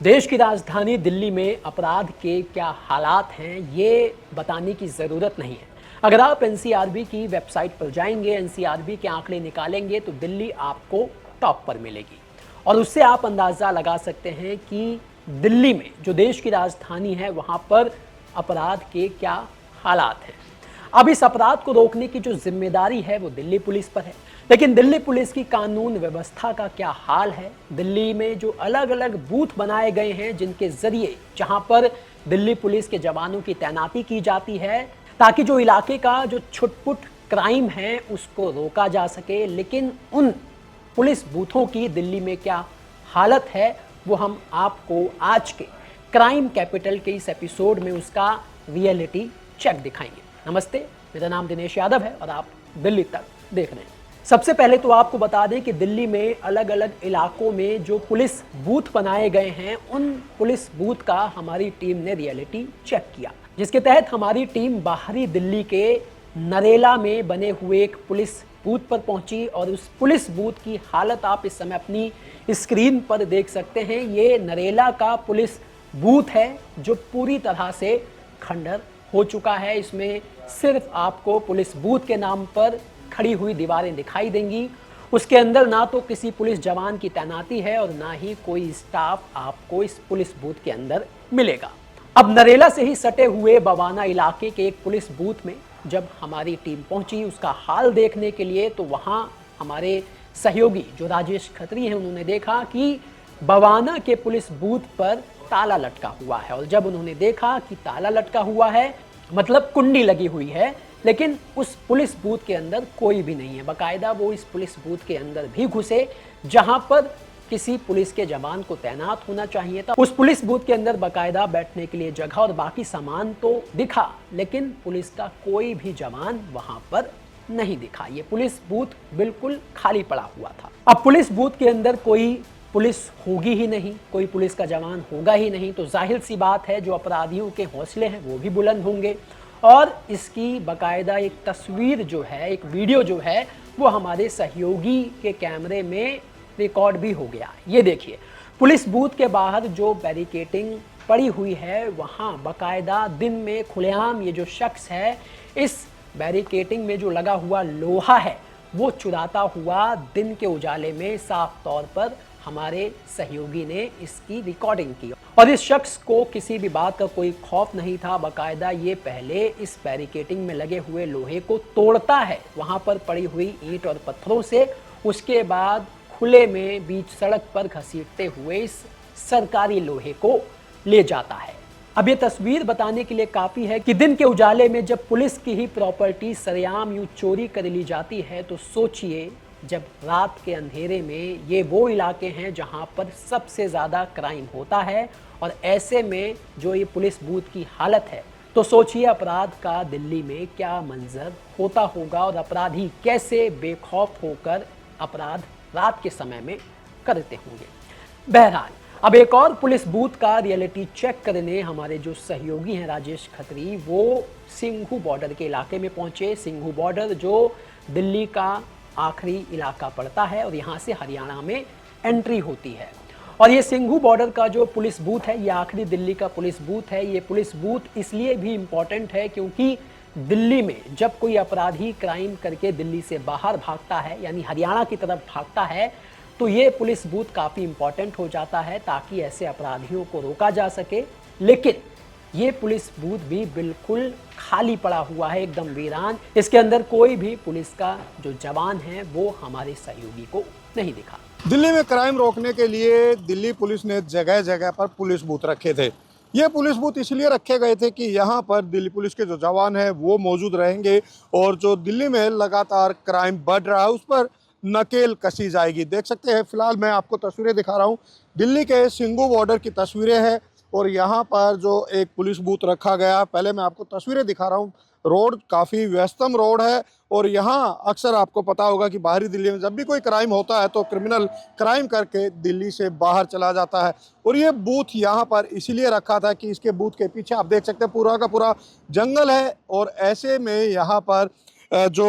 देश की राजधानी दिल्ली में अपराध के क्या हालात हैं, ये बताने की ज़रूरत नहीं है। अगर आप एनसीआरबी की वेबसाइट पर जाएंगे, एनसीआरबी के आंकड़े निकालेंगे तो दिल्ली आपको टॉप पर मिलेगी। और उससे आप अंदाज़ा लगा सकते हैं कि दिल्ली में, जो देश की राजधानी है, वहाँ पर अपराध के क्या हालात हैं। अब इस अपराध को रोकने की जो जिम्मेदारी है वो दिल्ली पुलिस पर है। लेकिन दिल्ली पुलिस की कानून व्यवस्था का क्या हाल है। दिल्ली में जो अलग अलग बूथ बनाए गए हैं, जिनके जरिए, जहां पर दिल्ली पुलिस के जवानों की तैनाती की जाती है ताकि जो इलाके का जो छुटपुट क्राइम है उसको रोका जा सके। लेकिन उन पुलिस बूथों की दिल्ली में क्या हालत है, वो हम आपको आज के क्राइम कैपिटल के इस एपिसोड में उसका रियलिटी चेक दिखाएंगे। नमस्ते, मेरा नाम दिनेश यादव है और आप दिल्ली तक देख रहे हैं। सबसे पहले तो आपको बता दें कि दिल्ली में अलग अलग इलाकों में जो पुलिस बूथ बनाए गए हैं, उन पुलिस बूथ का हमारी टीम ने रियलिटी चेक किया, जिसके तहत हमारी टीम बाहरी दिल्ली के नरेला में बने हुए एक पुलिस बूथ पर पहुंची। और उस पुलिस बूथ की हालत आप इस समय अपनी स्क्रीन पर देख सकते हैं। ये नरेला का पुलिस बूथ है जो पूरी तरह से खंडर हो चुका है। इसमें सिर्फ आपको पुलिस बूथ के नाम पर खड़ी हुई दीवारें दिखाई देंगी। उसके अंदर ना तो किसी पुलिस जवान की तैनाती है और ना ही कोई स्टाफ आपको इस पुलिस बूथ के अंदर मिलेगा। अब नरेला से ही सटे हुए बवाना इलाके के एक पुलिस बूथ में जब हमारी टीम पहुंची उसका हाल देखने के लिए, तो वहां हमारे सहयोगी जो राजेश खत्री हैं, उन्होंने देखा कि बवाना के पुलिस बूथ पर ताला लटका हुआ है। और जब उन्होंने देखा कि ताला लटका हुआ है, मतलब कुंडी लगी हुई है, लेकिन उस पुलिस बूथ के अंदर कोई भी नहीं है। बाकायदा वो इस पुलिस बूथ के अंदर भी घुसे जहां पर किसी पुलिस के जवान को तैनात होना चाहिए था। उस पुलिस बूथ के अंदर बाकायदा बैठने के लिए जगह और बाकी सामान तो दिखा, लेकिन पुलिस का कोई भी जवान वहां पर नहीं दिखा। ये पुलिस बूथ बिल्कुल खाली पड़ा हुआ था। अब पुलिस बूथ के अंदर कोई पुलिस होगी ही नहीं, कोई पुलिस का जवान होगा ही नहीं, तो जाहिर सी बात है जो अपराधियों के हौसले हैं वो भी बुलंद होंगे। और इसकी बाकायदा एक तस्वीर जो है, एक वीडियो जो है, वो हमारे सहयोगी के कैमरे में रिकॉर्ड भी हो गया। ये देखिए, पुलिस बूथ के बाहर जो बैरिकेटिंग पड़ी हुई है, वहाँ बाकायदा दिन में खुलेआम ये जो शख्स है, इस बैरिकेटिंग में जो लगा हुआ लोहा है वो चुराता हुआ दिन के उजाले में साफ तौर पर हमारे सहयोगी ने इसकी रिकॉर्डिंग की। और इस शख्स को किसी भी बात का कोई खौफ नहीं था। बाकायदा ये पहले इस बैरिकेटिंग में लगे हुए लोहे को तोड़ता है वहां पर पड़ी हुई ईंट और पत्थरों से, उसके बाद खुले में बीच सड़क पर घसीटते हुए इस सरकारी लोहे को ले जाता है। अब ये तस्वीर बताने के लिए काफ़ी है कि दिन के उजाले में जब पुलिस की ही प्रॉपर्टी सरेआम यूँ चोरी कर ली जाती है, तो सोचिए जब रात के अंधेरे में, ये वो इलाके हैं जहां पर सबसे ज़्यादा क्राइम होता है। और ऐसे में जो ये पुलिस बूथ की हालत है, तो सोचिए अपराध का दिल्ली में क्या मंजर होता होगा और अपराधी कैसे बेखौफ होकर अपराध रात के समय में करते होंगे। बहरहाल, अब एक और पुलिस बूथ का रियलिटी चेक करने हमारे जो सहयोगी हैं राजेश खत्री, वो सिंघू बॉर्डर के इलाके में पहुंचे। सिंघू बॉर्डर जो दिल्ली का आखिरी इलाका पड़ता है और यहाँ से हरियाणा में एंट्री होती है। और ये सिंघू बॉर्डर का जो पुलिस बूथ है, ये आखिरी दिल्ली का पुलिस बूथ है। ये पुलिस बूथ इसलिए भी इम्पॉर्टेंट है क्योंकि दिल्ली में जब कोई अपराधी क्राइम करके दिल्ली से बाहर भागता है, यानी हरियाणा की तरफ भागता है, तो ये पुलिस बूथ काफ़ी इम्पॉर्टेंट हो जाता है ताकि ऐसे अपराधियों को रोका जा सके। लेकिन ये पुलिस बूथ भी बिल्कुल खाली पड़ा हुआ है, एकदम वीरान। इसके अंदर कोई भी पुलिस का जो जवान है वो हमारे सहयोगी को नहीं दिखा। दिल्ली में क्राइम रोकने के लिए दिल्ली पुलिस ने जगह जगह पर पुलिस बूथ रखे थे। ये पुलिस बूथ इसलिए रखे गए थे कि यहाँ पर दिल्ली पुलिस के जो जवान हैं वो मौजूद रहेंगे और जो दिल्ली में लगातार क्राइम बढ़ रहा है उस पर नकेल कसी जाएगी। देख सकते हैं, फिलहाल मैं आपको तस्वीरें दिखा रहा हूँ, दिल्ली के सिंघू बॉर्डर की तस्वीरें हैं और यहाँ पर जो एक पुलिस बूथ रखा गया, पहले मैं आपको तस्वीरें दिखा रहा हूँ। रोड काफ़ी व्यस्तम रोड है और यहाँ अक्सर आपको पता होगा कि बाहरी दिल्ली में जब भी कोई क्राइम होता है तो क्रिमिनल क्राइम करके दिल्ली से बाहर चला जाता है। और ये बूथ यहाँ पर इसीलिए रखा था कि इसके बूथ के पीछे आप देख सकते हैं पूरा का पूरा जंगल है और ऐसे में यहाँ पर जो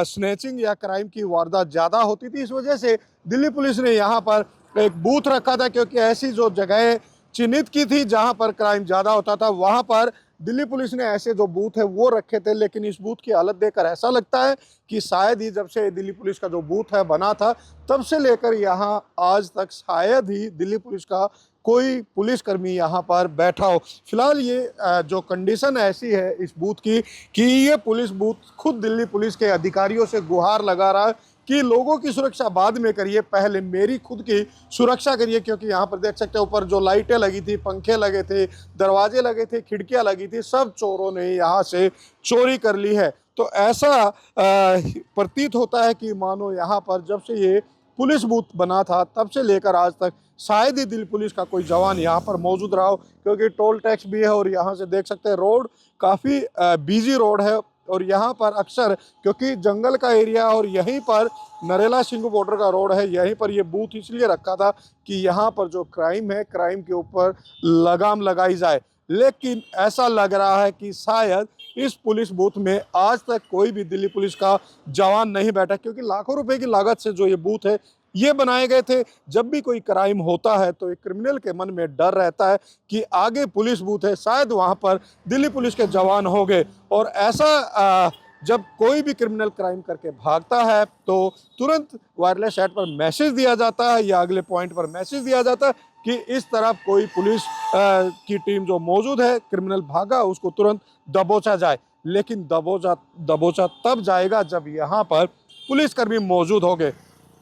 स्नैचिंग या क्राइम की वारदात ज़्यादा होती थी। इस वजह से दिल्ली पुलिस ने यहाँ पर एक बूथ रखा था, क्योंकि ऐसी जो जगह चिन्हित की थी जहां पर क्राइम ज़्यादा होता था, वहां पर दिल्ली पुलिस ने ऐसे जो बूथ है वो रखे थे। लेकिन इस बूथ की हालत देखकर ऐसा लगता है कि शायद ही जब से दिल्ली पुलिस का जो बूथ है बना था, तब से लेकर यहाँ आज तक शायद ही दिल्ली पुलिस का कोई पुलिसकर्मी यहाँ पर बैठा हो। फिलहाल ये जो कंडीशन ऐसी है इस बूथ की कि ये पुलिस बूथ खुद दिल्ली पुलिस के अधिकारियों से गुहार लगा रहा है कि लोगों की सुरक्षा बाद में करिए, पहले मेरी खुद की सुरक्षा करिए। क्योंकि यहाँ पर देख सकते हैं ऊपर जो लाइटें लगी थी, पंखे लगे थे, दरवाजे लगे थे, खिड़कियाँ लगी थी, सब चोरों ने यहाँ से चोरी कर ली है। तो ऐसा प्रतीत होता है कि मानो यहाँ पर जब से ये पुलिस बूथ बना था तब से लेकर आज तक शायद ही दिल्ली पुलिस का कोई जवान यहाँ पर मौजूद रहा हो। क्योंकि टोल टैक्स भी है और यहाँ से देख सकते हैं रोड काफ़ी बिजी रोड है। और यहाँ पर अक्सर क्योंकि जंगल का एरिया और यहीं पर नरेला सिंघू बॉर्डर का रोड है, यहीं पर ये बूथ इसलिए रखा था कि यहाँ पर जो क्राइम है, क्राइम के ऊपर लगाम लगाई जाए। लेकिन ऐसा लग रहा है कि शायद इस पुलिस बूथ में आज तक कोई भी दिल्ली पुलिस का जवान नहीं बैठा, क्योंकि लाखों रुपए की लागत से जो ये बूथ है ये बनाए गए थे। जब भी कोई क्राइम होता है तो एक क्रिमिनल के मन में डर रहता है कि आगे पुलिस बूथ है, शायद वहाँ पर दिल्ली पुलिस के जवान हो गए। और ऐसा जब कोई भी क्रिमिनल क्राइम करके भागता है तो तुरंत वायरलेस सेट पर मैसेज दिया जाता है या अगले पॉइंट पर मैसेज दिया जाता है कि इस तरफ कोई पुलिस की टीम जो मौजूद है, क्रिमिनल भागा उसको तुरंत दबोचा जाए। लेकिन दबोचा तब जाएगा जब यहाँ पर पुलिसकर्मी मौजूद होंगे।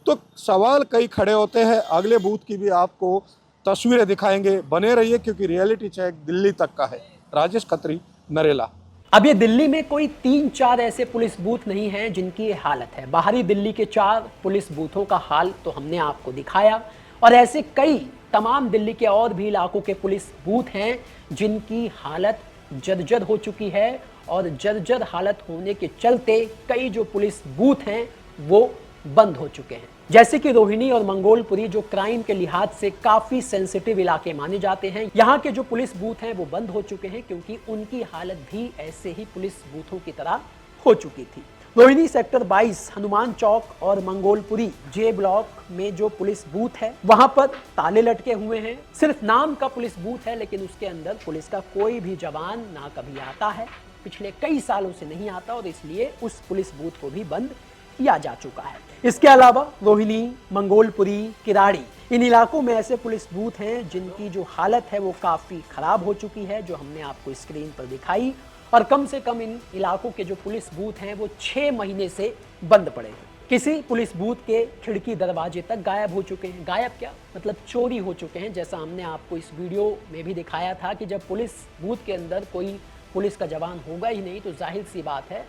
तो सवाल कई खड़े होते हैं। अगले बूथ की भी आपको तस्वीरें दिखाएंगे, बने रहिए क्योंकि रियलिटी चेक दिल्ली तक का है। राजेश खत्री, नरेला। अब ये दिल्ली में कोई 3-4 ऐसे पुलिस बूथ नहीं हैं जिनकी ये हालत है। बाहरी दिल्ली के 4 पुलिस बूथों का हाल तो हमने आपको दिखाया, और ऐसे कई तमाम दिल्ली के और भी इलाकों के पुलिस बूथ हैं जिनकी हालत जर्जर हो चुकी है। और जर्जर हालत होने के चलते कई जो पुलिस बूथ हैं वो बंद हो चुके हैं। जैसे कि रोहिणी और मंगोलपुरी, जो क्राइम के लिहाज से काफी सेंसिटिव इलाके माने जाते हैं, यहाँ के जो पुलिस बूथ हैं वो बंद हो चुके हैं क्योंकि उनकी हालत भी ऐसे ही पुलिस बूथों की तरह हो चुकी थी। रोहिणी सेक्टर 22, हनुमान चौक और मंगोलपुरी जे ब्लॉक में जो पुलिस बूथ है वहां पर ताले लटके हुए हैं। सिर्फ नाम का पुलिस बूथ है, लेकिन उसके अंदर पुलिस का कोई भी जवान ना कभी आता है, पिछले कई सालों से नहीं आता, और इसलिए उस पुलिस बूथ को भी बंद किया जा चुका है। इसके अलावा रोहिणी, मंगोलपुरी, किराड़ी, इन इलाकों में ऐसे पुलिस बूथ हैं जिनकी जो हालत है वो काफी खराब हो चुकी है, जो हमने आपको स्क्रीन पर दिखाई। और कम से कम इन इलाकों के जो पुलिस बूथ हैं वो 6 महीने से बंद पड़े हैं। किसी पुलिस बूथ के खिड़की दरवाजे तक गायब हो चुके हैं। गायब क्या मतलब, चोरी हो चुके हैं। जैसा हमने आपको इस वीडियो में भी दिखाया था कि जब पुलिस बूथ के अंदर कोई पुलिस का जवान होगा ही नहीं तो जाहिर सी बात है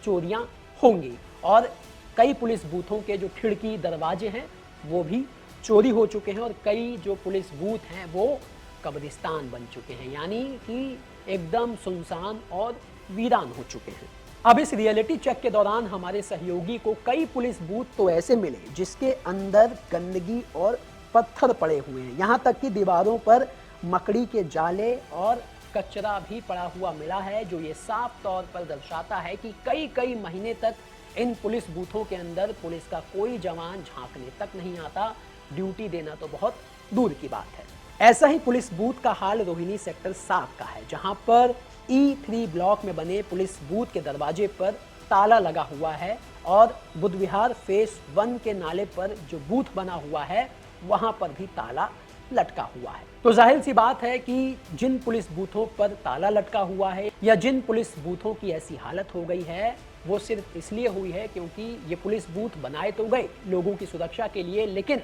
चोरियां होंगी। और कई पुलिस बूथों के जो खिड़की दरवाजे हैं वो भी चोरी हो चुके हैं, और कई जो पुलिस बूथ हैं वो कब्रिस्तान बन चुके हैं, यानी कि एकदम सुनसान और वीरान हो चुके हैं। अब इस रियलिटी चेक के दौरान हमारे सहयोगी को कई पुलिस बूथ तो ऐसे मिले जिसके अंदर गंदगी और पत्थर पड़े हुए हैं, यहाँ तक कि दीवारों पर मकड़ी के जाले और कचरा भी पड़ा हुआ मिला है, जो ये साफ तौर पर दर्शाता है कि कई महीने तक इन पुलिस बूथों के अंदर पुलिस का कोई जवान झांकने तक नहीं आता, ड्यूटी देना तो बहुत दूर की बात है। ऐसा ही पुलिस बूथ का हाल रोहिणी सेक्टर 7 का है, जहां पर E3 ब्लॉक में बने पुलिस बूथ के दरवाजे पर ताला लगा हुआ है, और बुद्ध विहार फेस 1 के नाले पर जो बूथ बना हुआ है वहां पर भी ताला लटका हुआ है। तो जाहिर सी बात है कि जिन पुलिस बूथों पर ताला लटका हुआ है या जिन पुलिस बूथों की ऐसी हालत हो गई है वो सिर्फ इसलिए हुई है क्योंकि ये पुलिस बूथ बनाए तो गए लोगों की सुरक्षा के लिए, लेकिन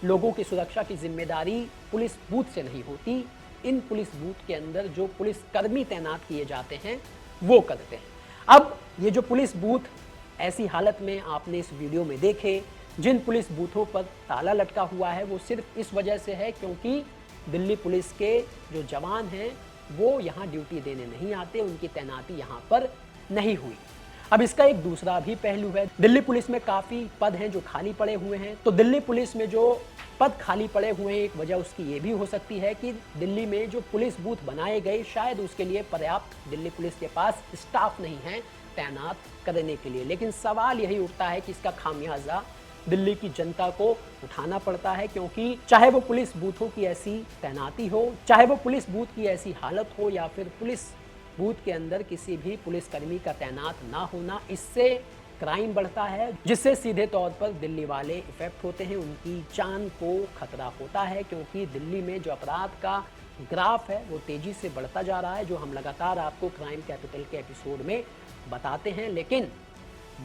लोगों की सुरक्षा की जिम्मेदारी पुलिस बूथ से नहीं होती। इन पुलिस बूथ के अंदर जो पुलिस कर्मी तैनात किए जाते हैं वो करते हैं। अब ये जो पुलिस बूथ ऐसी हालत में आपने इस वीडियो में देखे, जिन पुलिस बूथों पर ताला लटका हुआ है वो सिर्फ इस वजह से है क्योंकि दिल्ली पुलिस के जो जवान हैं वो यहाँ ड्यूटी देने नहीं आते, उनकी तैनाती यहाँ पर नहीं हुई। अब इसका एक दूसरा भी पहलू है, दिल्ली पुलिस में काफ़ी पद हैं जो खाली पड़े हुए हैं। तो दिल्ली पुलिस में जो पद खाली पड़े हुए हैं, एक वजह उसकी ये भी हो सकती है कि दिल्ली में जो पुलिस बूथ बनाए गए शायद उसके लिए पर्याप्त दिल्ली पुलिस के पास स्टाफ नहीं है तैनात करने के लिए। लेकिन सवाल यही उठता है कि इसका खामियाजा दिल्ली की जनता को उठाना पड़ता है, क्योंकि चाहे वो पुलिस बूथों की ऐसी तैनाती हो, चाहे वो पुलिस बूथ की ऐसी हालत हो, या फिर पुलिस बूथ के अंदर किसी भी पुलिसकर्मी का तैनात ना होना, इससे क्राइम बढ़ता है, जिससे सीधे तौर पर दिल्ली वाले इफेक्ट होते हैं, उनकी जान को खतरा होता है। क्योंकि दिल्ली में जो अपराध का ग्राफ है वो तेजी से बढ़ता जा रहा है, जो हम लगातार आपको क्राइम कैपिटल के एपिसोड में बताते हैं। लेकिन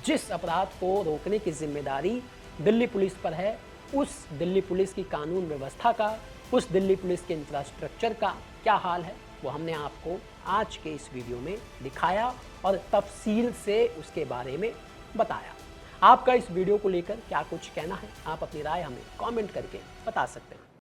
जिस अपराध को रोकने की जिम्मेदारी दिल्ली पुलिस पर है, उस दिल्ली पुलिस की कानून व्यवस्था का, उस दिल्ली पुलिस के इंफ्रास्ट्रक्चर का क्या हाल है, वो हमने आपको आज के इस वीडियो में दिखाया और तफसील से उसके बारे में बताया। आपका इस वीडियो को लेकर क्या कुछ कहना है, आप अपनी राय हमें कमेंट करके बता सकते हैं।